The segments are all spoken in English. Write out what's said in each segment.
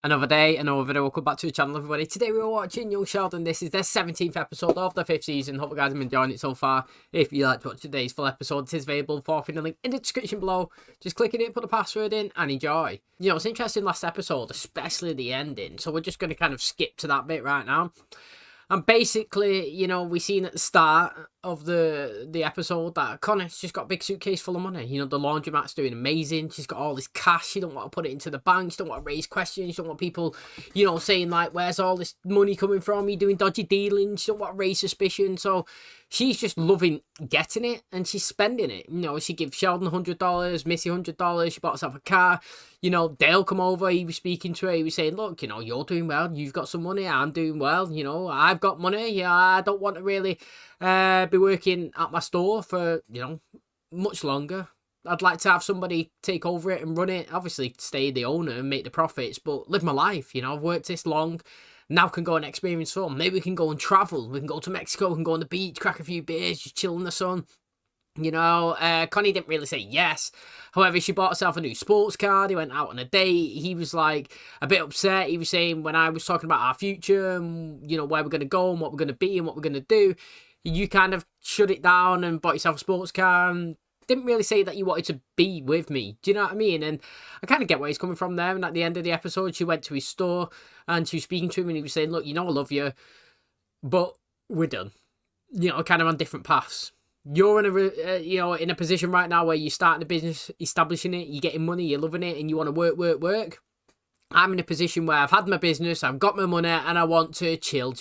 Another day, another video. Welcome back to the channel, everybody. Today we are watching Young Sheldon. This is the 17th episode of the 5th season. Hope you guys have been enjoying it so far. If you like to watch today's full episode, it is available for the link in the description below. Just click in it, put the password in, and enjoy. You know, it's interesting last episode, especially the ending. So we're just going to kind of skip to that bit right now. And basically, you know, we seen at the start of the episode that Connor's just got a big suitcase full of money. You know, the laundromat's doing amazing. She's got all this cash. She don't want to put it into the bank. She don't want to raise questions. She don't want people, you know, saying like, where's all this money coming from? You doing dodgy dealings. She don't want to raise suspicion. So she's just loving getting it and she's spending it. You know, she gives Sheldon $100, Missy $100. She bought herself a car. You know, Dale come over. He was speaking to her. He was saying, look, you know, you're doing well. You've got some money. I'm doing well. You know, I've got money. Yeah, I don't want to really be working at my store for, you know, much longer. I'd like to have somebody take over it and run it. Obviously, stay the owner and make the profits, but live my life. You know, I've worked this long. Now can go and experience fun. Maybe we can go and travel. We can go to Mexico. We can go on the beach, crack a few beers, just chill in the sun. You know, Connie didn't really say yes. However, she bought herself a new sports car. They went out on a date. He was like a bit upset. He was saying when I was talking about our future and, you know, where we're going to go and what we're going to be and what we're going to do, you kind of shut it down and bought yourself a sports car and didn't really say that you wanted to be with me. Do you know what I mean? And I kind of get where he's coming from there. And at the end of the episode, she went to his store and she was speaking to him and he was saying, look, you know I love you, but we're done. You know, kind of on different paths. You're in a position right now where you're starting a business, establishing it, you're getting money, you're loving it, and you want to work. I'm in a position where I've had my business, I've got my money, and I want to chill.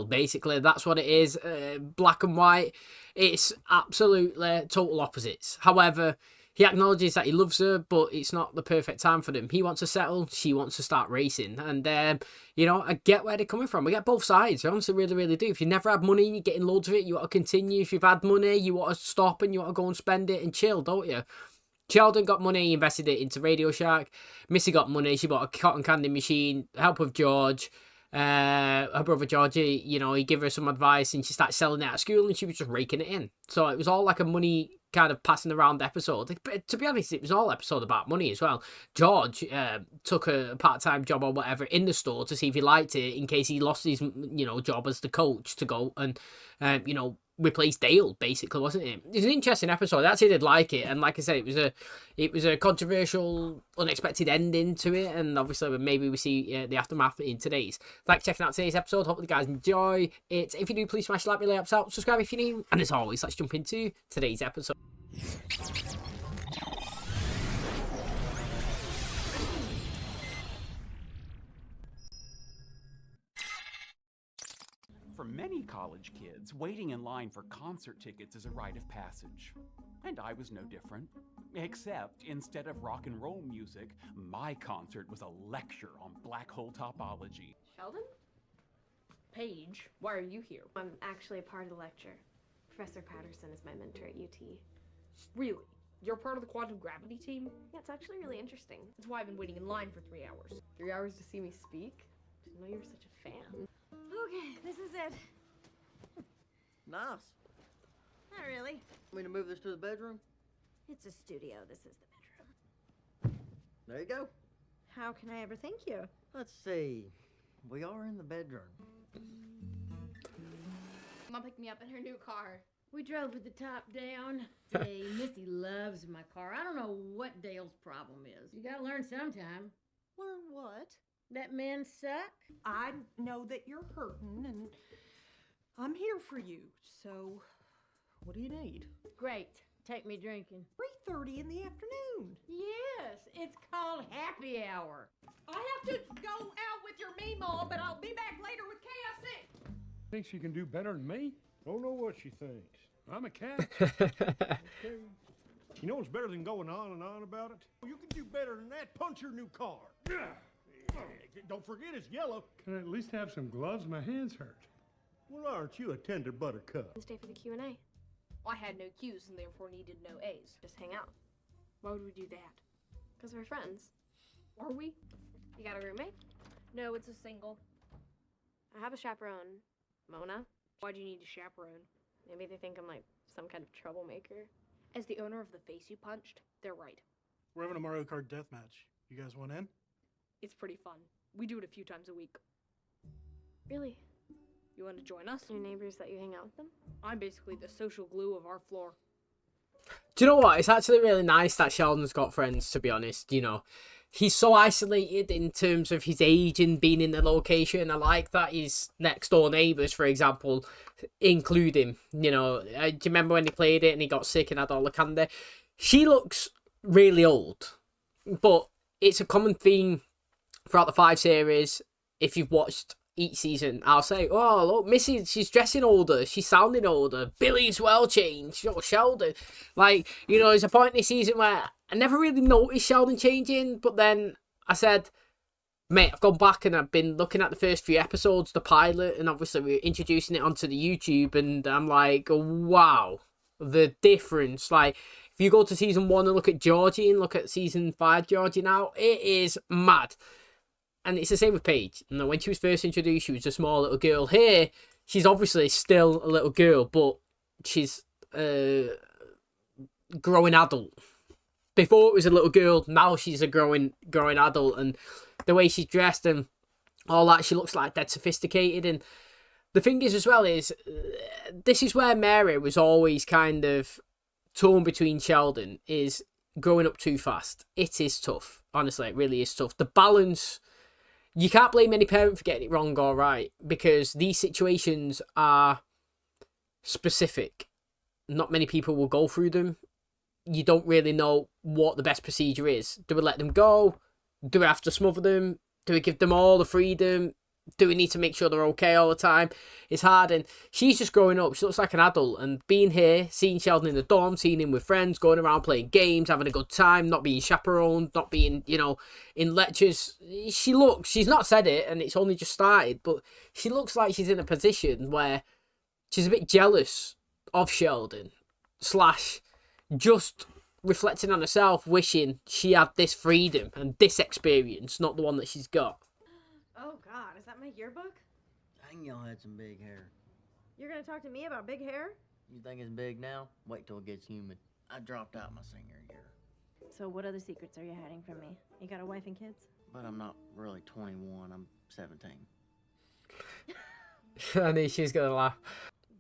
Basically, that's what it is. Black and white. It's absolutely total opposites. However, he acknowledges that he loves her, but it's not the perfect time for them. He wants to settle, she wants to start racing. And, you know, I get where they're coming from. We get both sides. I honestly really do. If you never had money and you're getting loads of it, you want to continue. If you've had money, you want to stop and you want to go and spend it and chill, don't you? Sheldon got money, he invested it into Radio Shack. Missy got money, she bought a cotton candy machine, help with George. Her brother Georgie, you know, he gave her some advice and she started selling it at school and she was just raking it in. So it was all like a money kind of passing around episode. But to be honest, it was all episode about money as well. George took a part-time job or whatever in the store to see if he liked it in case he lost his, you know, job as the coach to go and, you know, replace Dale, basically, wasn't it? It was an interesting episode. I actually did like it, and like I said, it was a controversial, unexpected ending to it, and obviously maybe we see the aftermath in today's. Thanks for checking out today's episode. Hope you guys enjoy it. If you do, please smash the like, really helps out. Subscribe if you're new, and as always, let's jump into today's episode. For many college kids, waiting in line for concert tickets is a rite of passage. And I was no different. Except, instead of rock and roll music, my concert was a lecture on black hole topology. Sheldon? Paige, why are you here? I'm actually a part of the lecture. Professor Patterson is my mentor at UT. Really? You're part of the quantum gravity team? Yeah, it's actually really interesting. That's why I've been waiting in line for 3 hours. 3 hours to see me speak? Didn't know you were such a fan. Okay, this is it. Nice. Not really. Want me to move this to the bedroom? It's a studio. This is the bedroom. There you go. How can I ever thank you? Let's see. We are in the bedroom. Mom picked me up in her new car. We drove with the top down. Say, Missy loves my car. I don't know what Dale's problem is. You gotta learn sometime. Learn what? That men suck. I know that you're hurting, and I'm here for you. So, what do you need? Great. Take me drinking. 3:30 in the afternoon. Yes, it's called happy hour. I have to go out with your meemaw, but I'll be back later with KFC. Thinks she can do better than me? Don't know what she thinks. I'm a cat. Okay. You know what's better than going on and on about it? You can do better than that. Punch your new car. Don't forget it's yellow. Can I at least have some gloves? My hands hurt. Well, aren't you a tender buttercup? Stay for the Q&A. I had no Q's and therefore needed no A's. Just hang out. Why would we do that? Because we're friends. Are we? You got a roommate? No, it's a single. I have a chaperone. Mona. Why do you need a chaperone? Maybe they think I'm like some kind of troublemaker. As the owner of the face you punched, they're right. We're having a Mario Kart deathmatch. You guys want in? It's pretty fun. We do it a few times a week. Really? You want to join us? Your neighbors let you hang out with them? I'm basically the social glue of our floor. Do you know what? It's actually really nice that Sheldon's got friends, to be honest. You know, he's so isolated in terms of his age and being in the location. I like that his next door neighbours, for example, include him. You know, do you remember when he played it and he got sick and had all the candy? She looks really old, but it's a common theme throughout the 5 series. If you've watched each season, I'll say, oh, look, Missy, she's dressing older, she's sounding older, Billy's well changed, you know, Sheldon. Like, you know, there's a point in this season where I never really noticed Sheldon changing, but then I said, mate, I've gone back and I've been looking at the first few episodes, the pilot, and obviously we're introducing it onto the YouTube, and I'm like, wow, the difference. Like, if you go to season 1 and look at Georgie and look at season 5 Georgie now, it is mad. And it's the same with Paige. You know, when she was first introduced, she was a small little girl. Here, she's obviously still a little girl, but she's growing adult. Before it was a little girl, now she's a growing adult. And the way she's dressed and all that, she looks like dead sophisticated. And the thing is as well is, this is where Mary was always kind of torn between Sheldon, is growing up too fast. It is tough. Honestly, it really is tough. The balance... You can't blame any parent for getting it wrong or right, because these situations are specific. Not many people will go through them. You don't really know what the best procedure is. Do we let them go? Do we have to smother them? Do we give them all the freedom? Do we need to make sure they're okay all the time? It's hard, and she's just growing up. She looks like an adult, and being here, seeing Sheldon in the dorm, seeing him with friends, going around playing games, having a good time, not being chaperoned, not being, you know, in lectures. She's not said it, and it's only just started, but she looks like she's in a position where she's a bit jealous of Sheldon, / just reflecting on herself, wishing she had this freedom and this experience, not the one that she's got. Oh God, is that my yearbook? Dang, y'all had some big hair. You're gonna talk to me about big hair? You think it's big now? Wait till it gets humid. I dropped out my senior year. So what other secrets are you hiding from me? You got a wife and kids? But I'm not really 21, I'm 17. I knew she was going to laugh.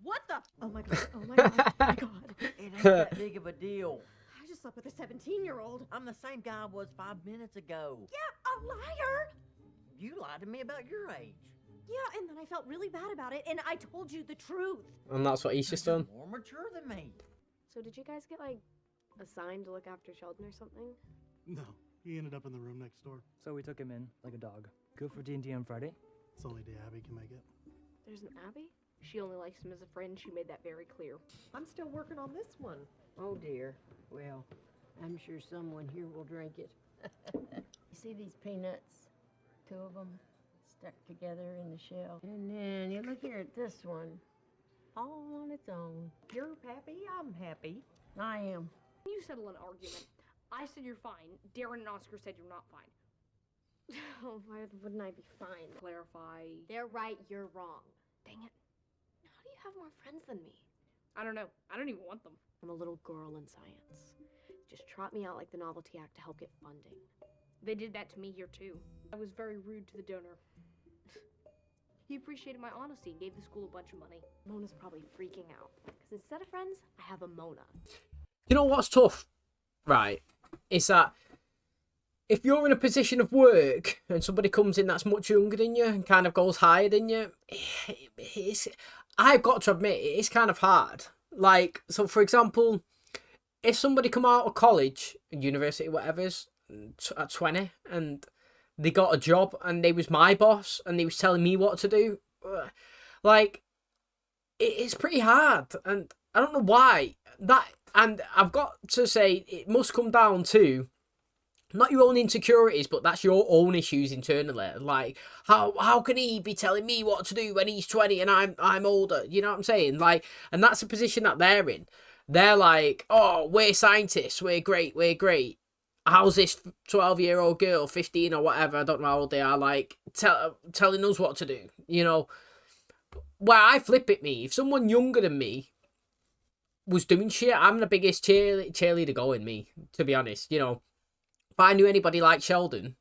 What the? Oh my God, oh my God, oh my God. It ain't that big of a deal. I just slept with a 17-year-old. I'm the same guy I was 5 minutes ago. Yeah, a liar! You lied to me about your age. Yeah, and then I felt really bad about it, and I told you the truth. And that's what he's just done. You're more mature than me. So did you guys get, like, assigned to look after Sheldon or something? No, he ended up in the room next door. So we took him in, like a dog. Go for D&D on Friday? It's only day Abby can make it. There's an Abby? She only likes him as a friend. She made that very clear. I'm still working on this one. Oh dear. Well, I'm sure someone here will drink it. You see these peanuts? 2 of them stuck together in the shell. And then you look here at this one, all on its own. You're happy, I'm happy. I am. You settle an argument. I said you're fine. Darren and Oscar said you're not fine. Oh, why wouldn't I be fine? Clarify. They're right, you're wrong. Dang it. How do you have more friends than me? I don't know. I don't even want them. I'm a little girl in science. Just trot me out like the Novelty Act to help get funding. They did that to me here too. I was very rude to the donor. He appreciated my honesty and gave the school a bunch of money. Mona's probably freaking out. Because instead of friends, I have a Mona. You know what's tough, right? Is that if you're in a position of work and somebody comes in that's much younger than you and kind of goes higher than you, I've got to admit, it's kind of hard. Like, so for example, if somebody come out of college, university, whatever's, at 20, and they got a job and they was my boss and they was telling me what to do, like, it's pretty hard. And I don't know why. And I've got to say, it must come down to not your own insecurities, but that's your own issues internally. Like, how can he be telling me what to do when he's 20 and I'm older? You know what I'm saying? Like, and that's the position that they're in. They're like, oh, we're scientists, we're great. How's this 12-year-old girl, 15 or whatever, I don't know how old they are, like, telling us what to do, you know? Where I flip it me, if someone younger than me was doing shit, I'm the biggest cheerleader going, me, to be honest, you know? If I knew anybody like Sheldon,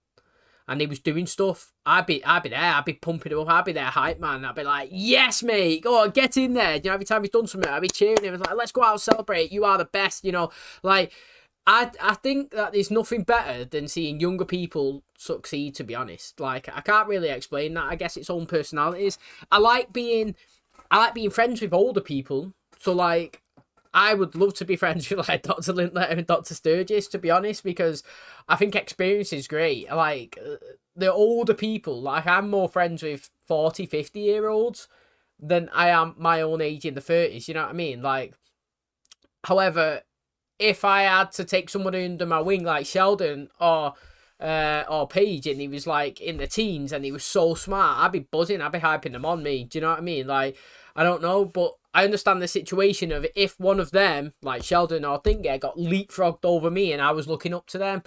and he was doing stuff, I'd be there, I'd be pumping him up, I'd be there hype man, I'd be like, yes mate, go on, get in there. You know, every time he's done something, I'd be cheering him, like, let's go out and celebrate, you are the best, you know. Like, I think that there's nothing better than seeing younger people succeed, to be honest. Like, I can't really explain that. I guess its own personalities. I like being friends with older people. So, like, I would love to be friends with, like, Dr. Lindletter and Dr. Sturgis, to be honest, because I think experience is great. Like, the older people, like, I'm more friends with 40, 50-year-olds than I am my own age in the 30s, you know what I mean? Like, however, if I had to take someone under my wing like Sheldon or Paige, and he was like in the teens and he was so smart, I'd be buzzing, I'd be hyping them on me. Do you know what I mean? Like, I don't know, but I understand the situation of if one of them, like Sheldon or Thinker, got leapfrogged over me and I was looking up to them,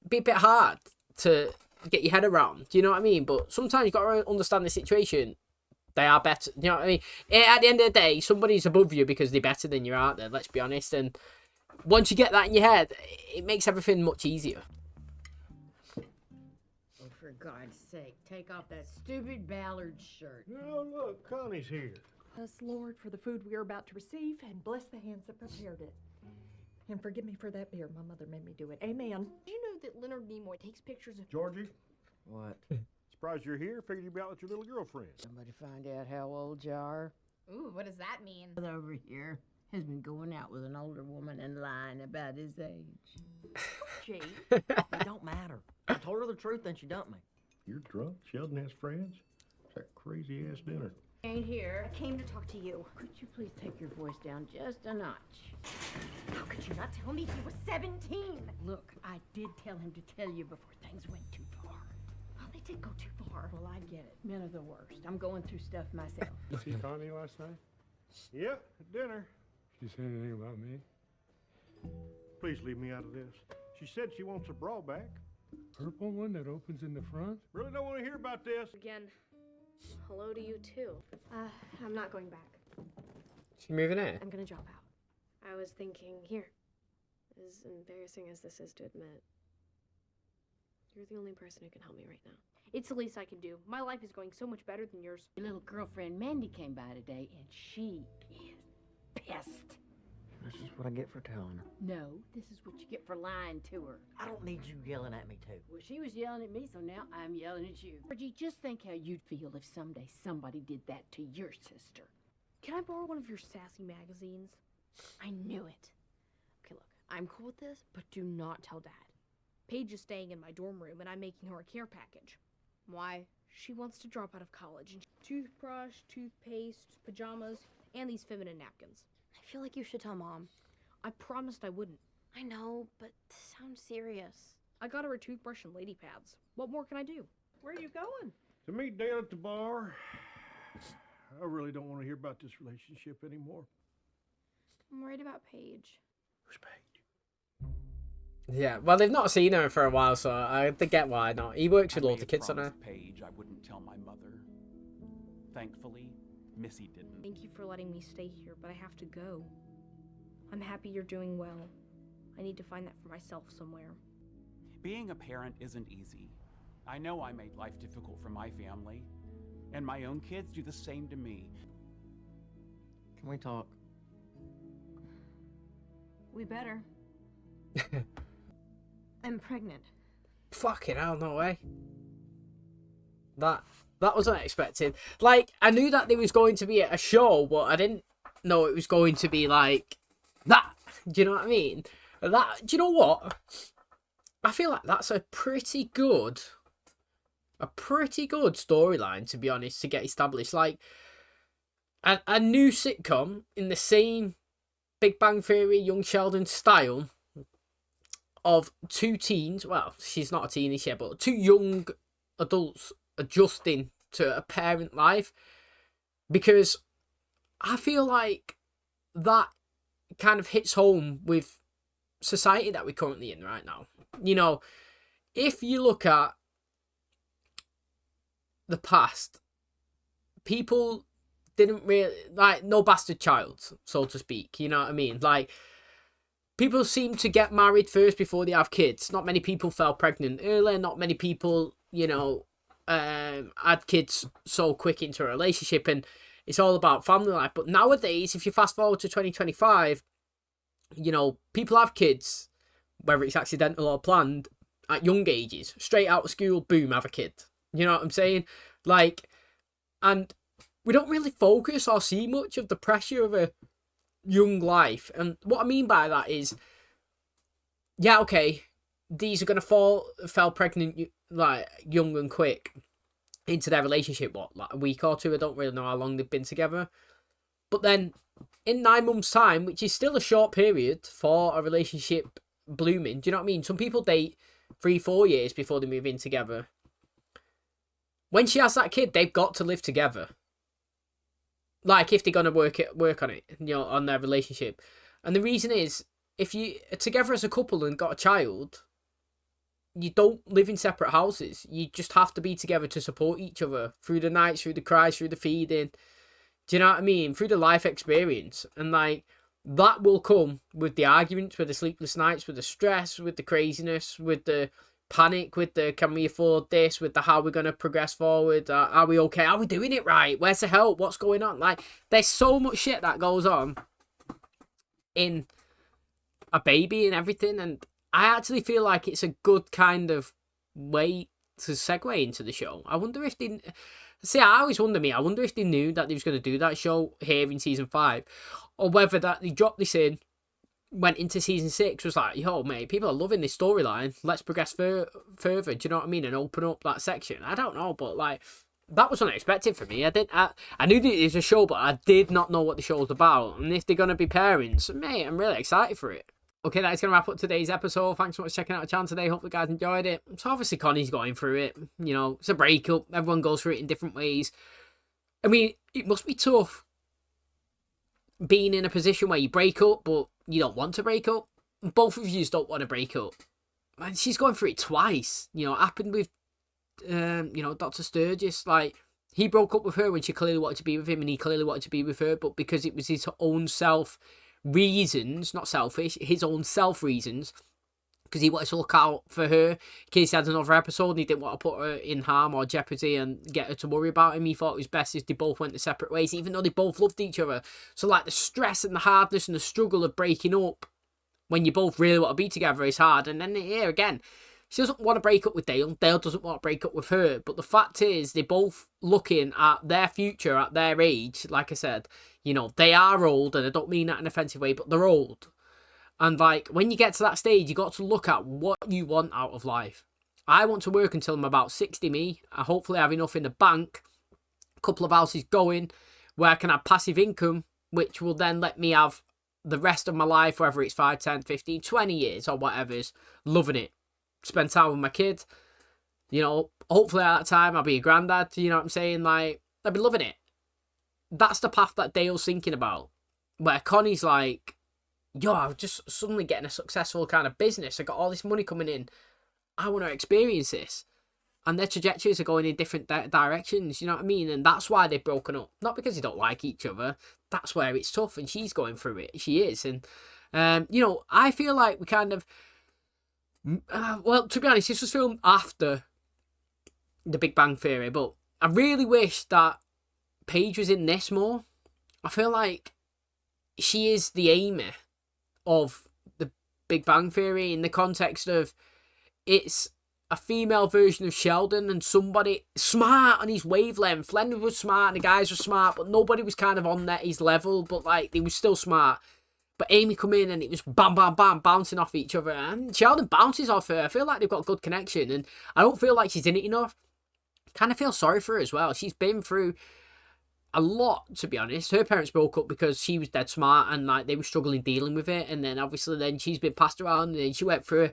it'd be a bit hard to get your head around. Do you know what I mean? But sometimes you've got to understand the situation. They are better. You know what I mean? At the end of the day, somebody's above you because they're better than you, aren't they? Let's be honest. And once you get that in your head, it makes everything much easier. Oh, for God's sake, take off that stupid Ballard shirt. Oh, look, Connie's here. Bless Lord for the food we are about to receive, and bless the hands that prepared it. And forgive me for that beer. My mother made me do it. Amen. Do you know that Leonard Nimoy takes pictures of... Georgie, What? surprised you're here. Figured you'd be out with your little girlfriend. Somebody find out how old you are. Ooh, what does that mean? Brother over here has been going out with an older woman and lying about his age. Gee, it don't matter. I told her the truth and she dumped me. You're drunk? Sheldon has friends? It's that crazy-ass dinner. Ain't here. I came to talk to you. Could you please take your voice down just a notch? How could you not tell me he was 17? Look, I did tell him to tell you before things went too far. Well, they did go too far. Well, I get it. Men are the worst. I'm going through stuff myself. You see Connie last night? Yep, at dinner. She said anything about me? Please leave me out of this. She said she wants a bra back. Purple one that opens in the front? Really don't want to hear about this. Again, hello to you too. I'm not going back. She's moving out. I'm gonna drop out. I was thinking, here, as embarrassing as this is to admit, you're the only person who can help me right now. It's the least I can do. My life is going so much better than yours. Your little girlfriend Mandy came by today, and she is pissed. This is what I get for telling her. No, this is what you get for lying to her. I don't need you yelling at me, too. Well, she was yelling at me, so now I'm yelling at you. Georgie, just think how you'd feel if someday somebody did that to your sister. Can I borrow one of your sassy magazines? I knew it. Okay, look, I'm cool with this, but do not tell Dad. Paige is staying in my dorm room, and I'm making her a care package. Why? She wants to drop out of college. And toothbrush, toothpaste, pajamas, and these feminine napkins. I feel like you should tell Mom. I promised I wouldn't. I know, but this sounds serious. I got her a toothbrush and lady pads. What more can I do? Where are you going? To meet Dale at the bar. I really don't want to hear about this relationship anymore. I'm worried about Paige. Who's Paige? Yeah, well, they've not seen her for a while, so I get why not. He works with I loads may of have kids on her. promised Paige I wouldn't tell my mother. Thankfully, Missy didn't. Thank you for letting me stay here, but I have to go. I'm happy you're doing well. I need to find that for myself somewhere. Being a parent isn't easy. I know I made life difficult for my family, and my own kids do the same to me. Can we talk? We better. I'm pregnant. Fucking hell, no way. That was unexpected. Like, I knew that there was going to be a show, but I didn't know it was going to be like that. Do you know what I mean? Do you know what? I feel like that's a pretty good storyline, to be honest, to get established. Like, a new sitcom in the same Big Bang Theory, Young Sheldon style of two teens. Well, she's not a teenage yet, but two young adults adjusting to a parent life. Because I feel like that kind of hits home with society that we're currently in right now. You know, if you look at the past, people didn't really, like, no bastard child, so to speak, you know what I mean? Like, people seem to get married first before they have kids. Not many people fell pregnant early. Not many people, you know, had kids so quick into a relationship, and it's all about family life. But nowadays, if you fast forward to 2025, you know, people have kids, whether it's accidental or planned, at young ages. Straight out of school, boom, have a kid. You know what I'm saying? Like, and we don't really focus or see much of the pressure of a young life. And what I mean by that is, yeah, okay, these are going to fell pregnant, like, young and quick into their relationship, what, like a week or two? I don't really know how long they've been together. But then, in 9 months' time, which is still a short period for a relationship blooming, do you know what I mean? Some people date 3-4 years before they move in together. When she has that kid, they've got to live together. Like, if they're going to work on it, you know, on their relationship. And the reason is, if you are together as a couple and got a child, you don't live in separate houses. You just have to be together to support each other through the nights, through the cries, through the feeding. Do you know what I mean? Through the life experience. And, like, that will come with the arguments, with the sleepless nights, with the stress, with the craziness, with the panic, with the can we afford this, with the how we're going to progress forward, are we okay, are we doing it right, where's the help, what's going on? Like, there's so much shit that goes on in a baby and everything, and I actually feel like it's a good kind of way to segue into the show. I wonder if they... See, I always wonder if they knew that they was going to do that show here in season 5, or whether that they dropped this in, went into season 6, was like, yo, mate, people are loving this storyline, let's progress further, do you know what I mean, and open up that section. I don't know, but, like, that was unexpected for me. I knew that it was a show, but I did not know what the show was about, and if they're going to be parents, mate, I'm really excited for it. Okay, that's going to wrap up today's episode. Thanks so much for checking out the channel today. Hope you guys enjoyed it. So obviously Connie's going through it. You know, it's a breakup. Everyone goes through it in different ways. I mean, it must be tough being in a position where you break up, but you don't want to break up. Both of you don't want to break up. And she's going through it twice. You know, it happened with, you know, Dr. Sturgis. Like, he broke up with her when she clearly wanted to be with him, and he clearly wanted to be with her, but because it was his own self reasons, not selfish, his own self reasons, because he wanted to look out for her in case he had another episode and he didn't want to put her in harm or jeopardy and get her to worry about him. He thought it was best if they both went their separate ways, even though they both loved each other. So, like, the stress and the hardness and the struggle of breaking up when you both really want to be together is hard. And then here again, she doesn't want to break up with Dale. Dale doesn't want to break up with her. But the fact is, they're both looking at their future at their age. Like I said, you know, they are old, and I don't mean that in an offensive way, but they're old. And, like, when you get to that stage, you got to look at what you want out of life. I want to work until I'm about 60, me. I hopefully have enough in the bank, a couple of houses going, where I can have passive income, which will then let me have the rest of my life, whether it's 5, 10, 15, 20 years or whatever, loving it. Spend time with my kid. You know, hopefully at that time I'll be a granddad, you know what I'm saying? Like, I'll be loving it. That's the path that Dale's thinking about. Where Connie's like, yo, I'm just suddenly getting a successful kind of business. I got all this money coming in. I want to experience this. And their trajectories are going in different directions, you know what I mean? And that's why they've broken up. Not because they don't like each other. That's where it's tough, and she's going through it. She is. And, you know, I feel like we kind of... well, to be honest, this was filmed after The Big Bang Theory, but I really wish that Paige was in this more. I feel like she is the Amy of The Big Bang Theory, in the context of it's a female version of Sheldon and somebody smart on his wavelength. Leonard was smart and the guys were smart, but nobody was kind of on his level, but, like, they were still smart. But Amy come in and it was bam, bam, bam, bouncing off each other. And Sheldon bounces off her. I feel like they've got a good connection. And I don't feel like she's in it enough. Kind of feel sorry for her as well. She's been through a lot, to be honest. Her parents broke up because she was dead smart and, like, they were struggling dealing with it. And then obviously then she's been passed around, and then she went through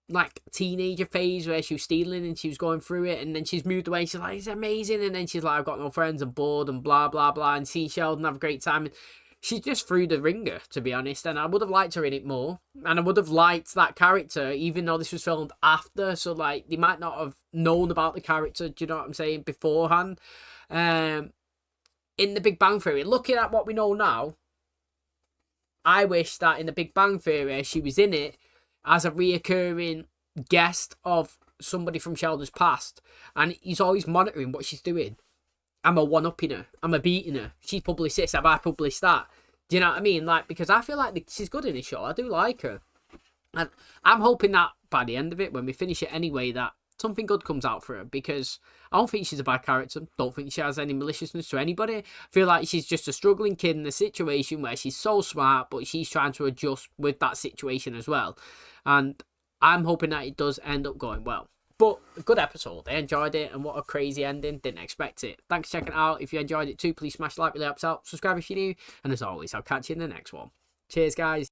like teenager phase where she was stealing and she was going through it, and then she's moved away. She's like, it's amazing. And then she's like, I've got no friends, I'm bored and blah, blah, blah. And see Sheldon have a great time. And she's just through the ringer, to be honest, and I would have liked her in it more, and I would have liked that character, even though this was filmed after, so, like, they might not have known about the character, do you know what I'm saying, beforehand. In The Big Bang Theory, looking at what we know now, I wish that in The Big Bang Theory, she was in it as a reoccurring guest of somebody from Sheldon's past. And he's always monitoring what she's doing. Am I one-upping her? Am I beating her? She's published this, have I published that? Do you know what I mean? Like, because I feel like she's good in the show. I do like her. And I'm hoping that by the end of it, when we finish it anyway, that something good comes out for her, because I don't think she's a bad character. Don't think she has any maliciousness to anybody. I feel like she's just a struggling kid in a situation where she's so smart, but she's trying to adjust with that situation as well. And I'm hoping that it does end up going well. But a good episode. I enjoyed it, and what a crazy ending. Didn't expect it. Thanks for checking it out. If you enjoyed it too, please smash like, really helps out. Subscribe if you're new. And as always, I'll catch you in the next one. Cheers, guys.